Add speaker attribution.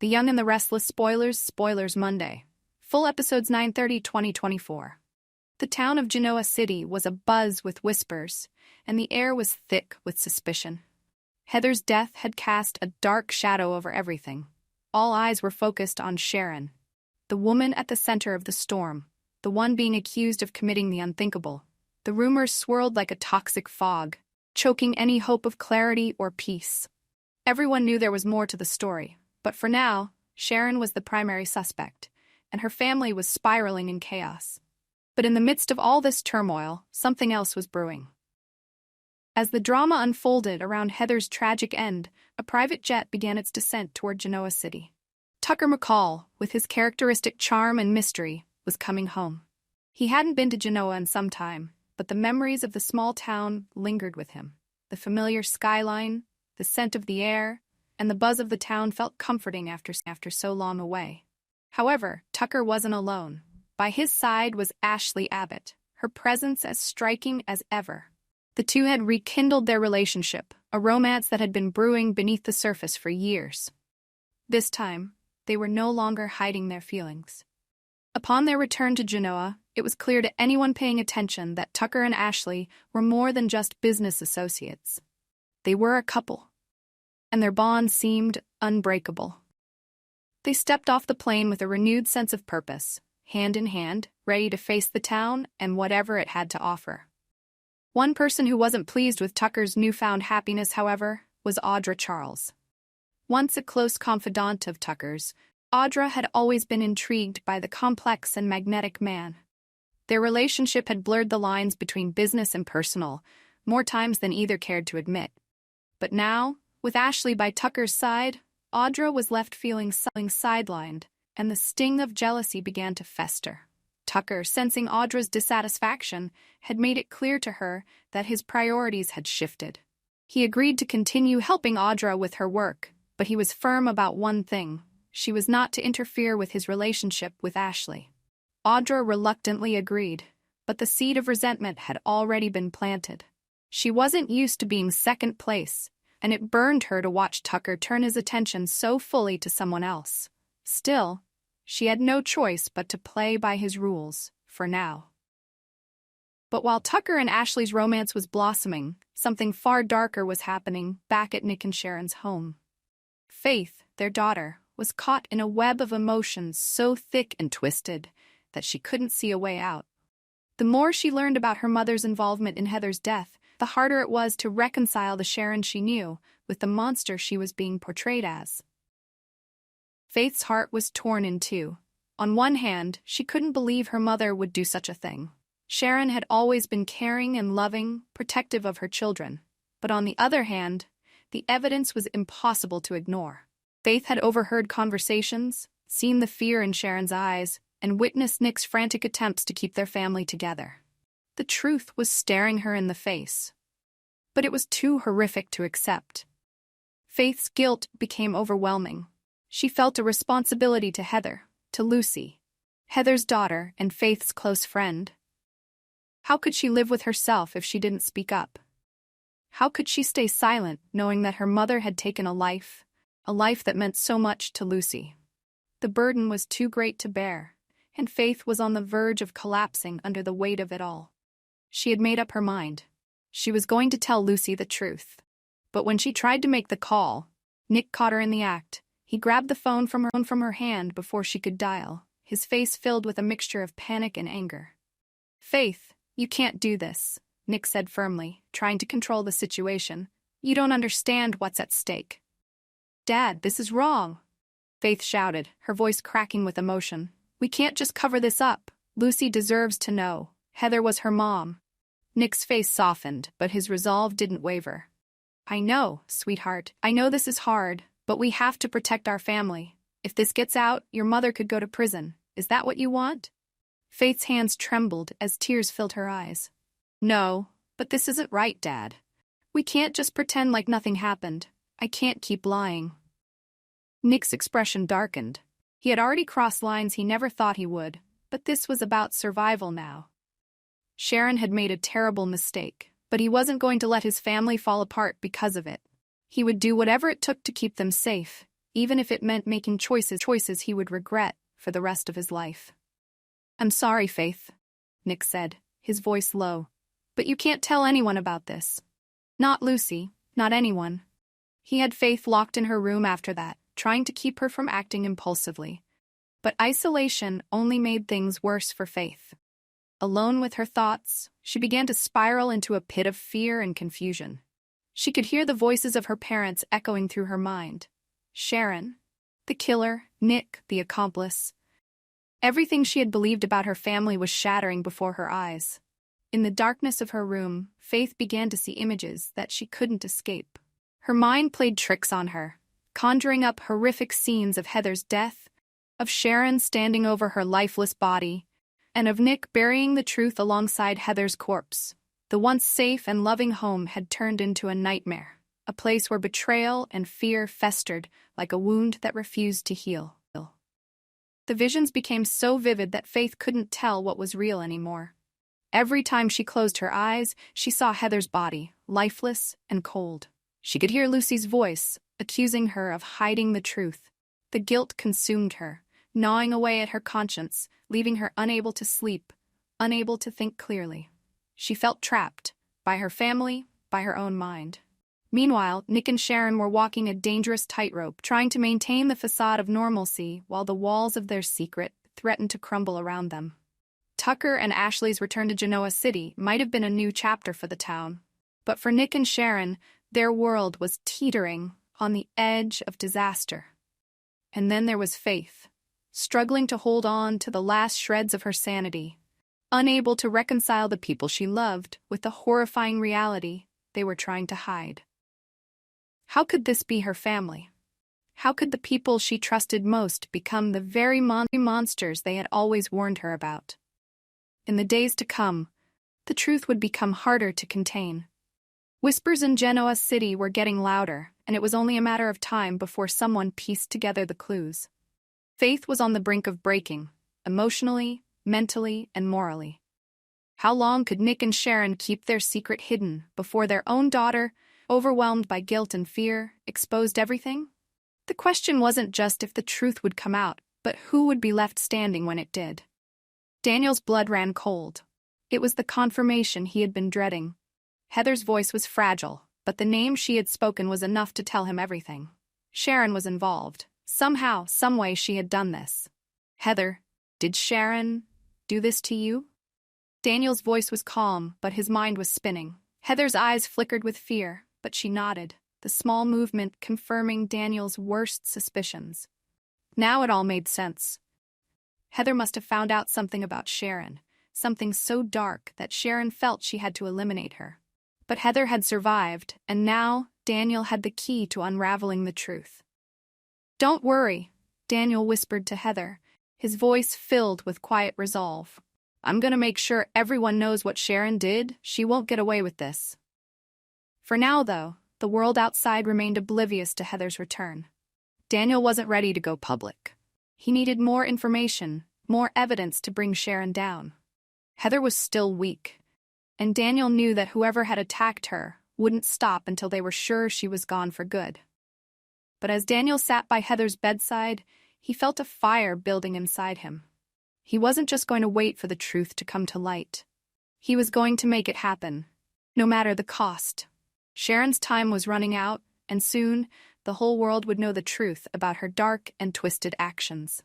Speaker 1: Young and the Restless Spoilers Monday. Full episodes 9/30/2024. The town of Genoa City was abuzz with whispers, and the air was thick with suspicion. Heather's death had cast a dark shadow over everything. All eyes were focused on Sharon, the woman at the center of the storm, the one being accused of committing the unthinkable. The rumors swirled like a toxic fog, choking any hope of clarity or peace. Everyone knew there was more to the story, but for now, Sharon was the primary suspect, and her family was spiraling in chaos. But in the midst of all this turmoil, something else was brewing. As the drama unfolded around Heather's tragic end, a private jet began its descent toward Genoa City. Tucker McCall, with his characteristic charm and mystery, was coming home. He hadn't been to Genoa in some time, but the memories of the small town lingered with him. The familiar skyline, the scent of the air, and the buzz of the town felt comforting after so long away. However, Tucker wasn't alone. By his side was Ashley Abbott, her presence as striking as ever. The two had rekindled their relationship, a romance that had been brewing beneath the surface for years. This time, they were no longer hiding their feelings. Upon their return to Genoa, it was clear to anyone paying attention that Tucker and Ashley were more than just business associates. They were a couple, and their bond seemed unbreakable. They stepped off the plane with a renewed sense of purpose, hand in hand, ready to face the town and whatever it had to offer. One person who wasn't pleased with Tucker's newfound happiness, however, was Audra Charles. Once a close confidant of Tucker's, Audra had always been intrigued by the complex and magnetic man. Their relationship had blurred the lines between business and personal, more times than either cared to admit. But now, with Ashley by Tucker's side, Audra was left feeling sidelined, and the sting of jealousy began to fester. Tucker, sensing Audra's dissatisfaction, had made it clear to her that his priorities had shifted. He agreed to continue helping Audra with her work, but he was firm about one thing: she was not to interfere with his relationship with Ashley. Audra reluctantly agreed, but the seed of resentment had already been planted. She wasn't used to being second place, and it burned her to watch Tucker turn his attention so fully to someone else. Still, she had no choice but to play by his rules, for now. But while Tucker and Ashley's romance was blossoming, something far darker was happening back at Nick and Sharon's home. Faith, their daughter, was caught in a web of emotions so thick and twisted that she couldn't see a way out. The more she learned about her mother's involvement in Heather's death, the harder it was to reconcile the Sharon she knew with the monster she was being portrayed as. Faith's heart was torn in two. On one hand, she couldn't believe her mother would do such a thing. Sharon had always been caring and loving, protective of her children. But on the other hand, the evidence was impossible to ignore. Faith had overheard conversations, seen the fear in Sharon's eyes, and witnessed Nick's frantic attempts to keep their family together. The truth was staring her in the face. But it was too horrific to accept. Faith's guilt became overwhelming. She felt a responsibility to Heather, to Lucy, Heather's daughter and Faith's close friend. How could she live with herself if she didn't speak up? How could she stay silent, knowing that her mother had taken a life that meant so much to Lucy? The burden was too great to bear, and Faith was on the verge of collapsing under the weight of it all. She had made up her mind. She was going to tell Lucy the truth. But when she tried to make the call, Nick caught her in the act. He grabbed the phone from her hand before she could dial, his face filled with a mixture of panic and anger. "Faith, you can't do this," Nick said firmly, trying to control the situation. "You don't understand what's at stake." "Dad, this is wrong," Faith shouted, her voice cracking with emotion. "We can't just cover this up. Lucy deserves to know. Heather was her mom." Nick's face softened, but his resolve didn't waver. "I know, sweetheart. I know this is hard, but we have to protect our family. If this gets out, your mother could go to prison. Is that what you want?" Faith's hands trembled as tears filled her eyes. "No, but this isn't right, Dad. We can't just pretend like nothing happened. I can't keep lying." Nick's expression darkened. He had already crossed lines he never thought he would, but this was about survival now. Sharon had made a terrible mistake, but he wasn't going to let his family fall apart because of it. He would do whatever it took to keep them safe, even if it meant making choices he would regret for the rest of his life. "I'm sorry, Faith," Nick said, his voice low, "but you can't tell anyone about this. Not Lucy, not anyone." He had Faith locked in her room after that, trying to keep her from acting impulsively. But isolation only made things worse for Faith. Alone with her thoughts, she began to spiral into a pit of fear and confusion. She could hear the voices of her parents echoing through her mind. Sharon, the killer, Nick, the accomplice. Everything she had believed about her family was shattering before her eyes. In the darkness of her room, Faith began to see images that she couldn't escape. Her mind played tricks on her, conjuring up horrific scenes of Heather's death, of Sharon standing over her lifeless body, and of Nick burying the truth alongside Heather's corpse. The once safe and loving home had turned into a nightmare, a place where betrayal and fear festered like a wound that refused to heal. The visions became so vivid that Faith couldn't tell what was real anymore. Every time she closed her eyes, she saw Heather's body, lifeless and cold. She could hear Lucy's voice, accusing her of hiding the truth. The guilt consumed her, gnawing away at her conscience, leaving her unable to sleep, unable to think clearly. She felt trapped, by her family, by her own mind. Meanwhile, Nick and Sharon were walking a dangerous tightrope, trying to maintain the facade of normalcy while the walls of their secret threatened to crumble around them. Tucker and Ashley's return to Genoa City might have been a new chapter for the town, but for Nick and Sharon, their world was teetering on the edge of disaster. And then there was Faith, struggling to hold on to the last shreds of her sanity, unable to reconcile the people she loved with the horrifying reality they were trying to hide. How could this be her family? How could the people she trusted most become the very monsters they had always warned her about? In the days to come, the truth would become harder to contain. Whispers in Genoa City were getting louder, and it was only a matter of time before someone pieced together the clues. Faith was on the brink of breaking, emotionally, mentally, and morally. How long could Nick and Sharon keep their secret hidden before their own daughter, overwhelmed by guilt and fear, exposed everything? The question wasn't just if the truth would come out, but who would be left standing when it did. Daniel's blood ran cold. It was the confirmation he had been dreading. Heather's voice was fragile, but the name she had spoken was enough to tell him everything. Sharon was involved. Somehow, someway she had done this. "Heather, did Sharon do this to you?" Daniel's voice was calm, but his mind was spinning. Heather's eyes flickered with fear, but she nodded, the small movement confirming Daniel's worst suspicions. Now it all made sense. Heather must have found out something about Sharon, something so dark that Sharon felt she had to eliminate her. But Heather had survived, and now Daniel had the key to unraveling the truth. "Don't worry," Daniel whispered to Heather, his voice filled with quiet resolve. "I'm going to make sure everyone knows what Sharon did. She won't get away with this." For now, though, the world outside remained oblivious to Heather's return. Daniel wasn't ready to go public. He needed more information, more evidence to bring Sharon down. Heather was still weak, and Daniel knew that whoever had attacked her wouldn't stop until they were sure she was gone for good. But as Daniel sat by Heather's bedside, he felt a fire building inside him. He wasn't just going to wait for the truth to come to light. He was going to make it happen, no matter the cost. Sharon's time was running out, and soon the whole world would know the truth about her dark and twisted actions.